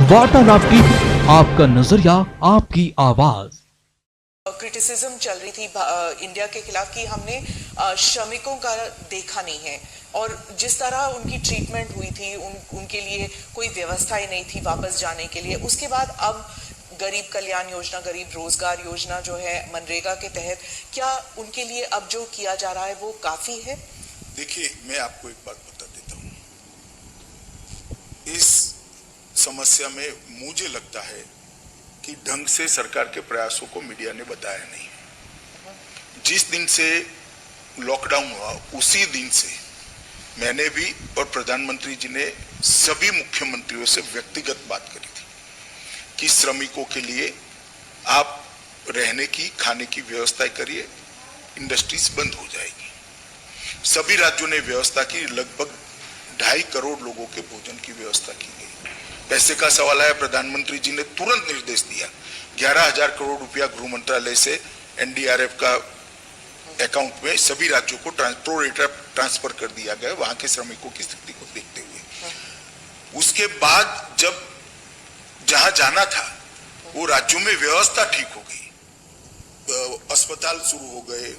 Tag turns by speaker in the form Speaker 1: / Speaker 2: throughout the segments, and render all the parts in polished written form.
Speaker 1: वार्तालाप की आपका नजरिया, आपकी आवाज।
Speaker 2: क्रिटिसिज्म चल रही थी इंडिया के खिलाफ कि हमने श्रमिकों का देखा नहीं है और जिस तरह उनकी ट्रीटमेंट हुई थी उनके लिए कोई व्यवस्थाएं नहीं थी वापस जाने के लिए। उसके बाद अब गरीब कल्याण योजना, गरीब रोजगार योजना जो है मनरेगा के तहत, क्या उनके लिए अब जो किया जा रहा है वो काफी है?
Speaker 3: देखिए, मैं आपको एक बात बता देता हूं। इस समस्या में मुझे लगता है कि ढंग से सरकार के प्रयासों को मीडिया ने बताया नहीं। जिस दिन से लॉकडाउन हुआ उसी दिन से मैंने भी और प्रधानमंत्री जी ने सभी मुख्यमंत्रियों से व्यक्तिगत बात करी थी कि श्रमिकों के लिए आप रहने की, खाने की व्यवस्था करिए, इंडस्ट्रीज बंद हो जाएगी। सभी राज्यों ने व्यवस्था की, लगभग 2.5 करोड़ लोगों के भोजन की व्यवस्था की गई। पैसे का सवाल आया, प्रधानमंत्री जी ने तुरंत निर्देश दिया, 11,000 करोड़ रुपया गृह मंत्रालय से एनडीआरएफ का अकाउंट में सभी राज्यों को ट्रांसफर कर दिया गया वहां के श्रमिकों की स्थिति को देखते हुए। उसके बाद जब जहां जाना था वो राज्यों में व्यवस्था ठीक हो गई, अस्पताल शुरू हो गए,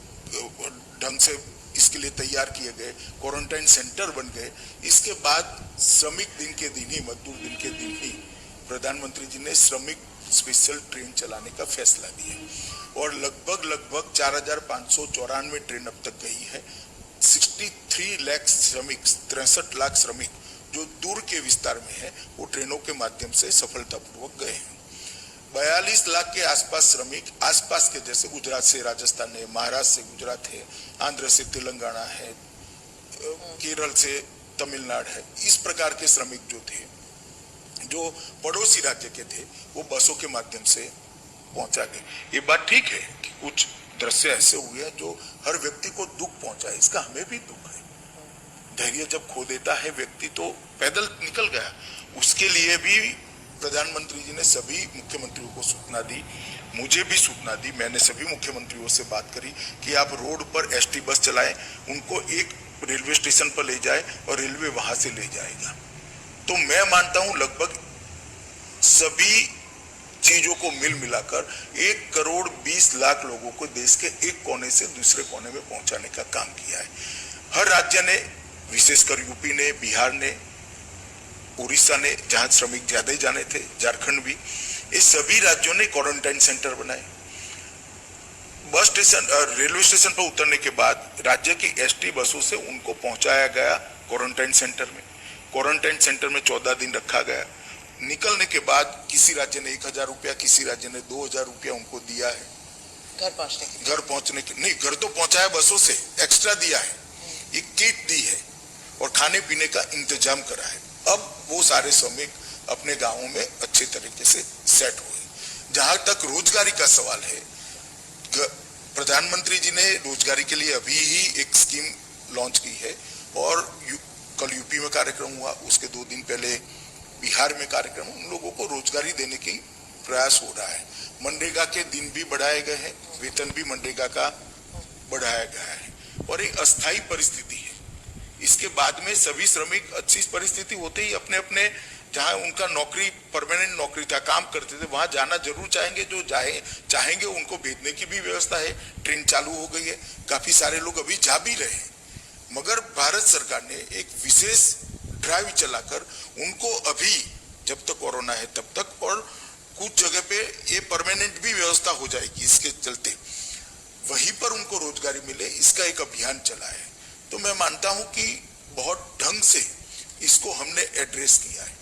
Speaker 3: ढंग से इसके लिए तैयार किए गए, क्वारंटाइन सेंटर बन गए। इसके बाद श्रमिक दिन के दिन ही, मजदूर दिन के दिन ही प्रधानमंत्री जी ने श्रमिक स्पेशल ट्रेन चलाने का फैसला दिया और लगभग 4,594 ट्रेन अब तक गई है। 63 लाख श्रमिक, 63 लाख श्रमिक जो दूर के विस्तार में है वो ट्रेनों के माध्यम से सफलतापूर्वक गए हैं। 42 लाख के आसपास श्रमिक आसपास के, जैसे गुजरात से राजस्थान है, महाराष्ट्र से गुजरात है, आंध्र से तेलंगाना है, केरल से तमिलनाडु है, इस प्रकार के श्रमिक जो थे, जो पड़ोसी राज्य के थे, वो बसों के माध्यम से पहुंचा गए। ये बात ठीक है कि कुछ दृश्य ऐसे हुए हैं जो हर व्यक्ति को दुख पहुंचा है, इसका हमें भी दुख है। धैर्य जब खो देता है व्यक्ति तो पैदल निकल गया। उसके लिए भी प्रधानमंत्री जी ने सभी मुख्यमंत्रियों को सूचना दी, मुझे भी सूचना दी। मैंने सभी मुख्यमंत्रियों से बात करी कि आप रोड पर एसटी बस चलाएं, उनको एक रेलवे स्टेशन पर ले जाए और रेलवे वहां से ले जाएगा। तो मैं मानता हूं लगभग सभी चीजों को मिल मिलाकर 1 करोड़ 20 लाख लोगों को देश के एक कोने से दूसरे कोने में पहुंचाने का काम किया है। हर राज्य ने, विशेषकर यूपी ने, बिहार ने, उड़ीसा ने, जहां श्रमिक ज्यादा ही जाने थे, झारखंड भी, ये सभी राज्यों ने क्वारंटाइन सेंटर बनाए। बस स्टेशन, रेलवे स्टेशन पर उतरने के बाद राज्य की एसटी बसों से उनको पहुंचाया गया क्वारंटाइन सेंटर में। क्वारंटाइन सेंटर में 14 दिन रखा गया। निकलने के बाद किसी राज्य ने 1,000 रुपया, किसी राज्य ने 2,000 रुपया उनको दिया है घर पहुंचने के। नहीं, घर तो पहुंचाया, बसों से एक्स्ट्रा दिया है, एक किट दी है और खाने पीने का इंतजाम करा है। अब वो सारे श्रमिक अपने गांवों में अच्छे तरीके से सेट हुए। जहां तक रोजगारी का सवाल है, प्रधानमंत्री जी ने रोजगारी के लिए अभी ही एक स्कीम लॉन्च की है और कल यूपी में कार्यक्रम हुआ, उसके 2 दिन पहले बिहार में कार्यक्रम। उन लोगों को रोजगारी देने की प्रयास हो रहा है। मनरेगा के दिन भी बढ़ाए गए हैं, वेतन भी मनरेगा का बढ़ाया गया है और एक अस्थायी परिस्थिति है। इसके बाद में सभी श्रमिक अच्छी परिस्थिति होते ही अपने अपने, जहां उनका नौकरी, परमानेंट नौकरी था, काम करते थे, वहां जाना जरूर चाहेंगे। जो चाहेंगे उनको भेजने की भी व्यवस्था है। ट्रेन चालू हो गई है, काफी सारे लोग अभी जा भी रहे हैं। मगर भारत सरकार ने एक विशेष ड्राइव चलाकर उनको अभी, जब तक कोरोना है तब तक, और कुछ जगह पे ये परमानेंट भी व्यवस्था हो जाएगी, इसके चलते वहीं पर उनको रोजगारी मिले, इसका एक अभियान चला है। तो मैं मानता हूं कि बहुत ढंग से इसको हमने एड्रेस किया है।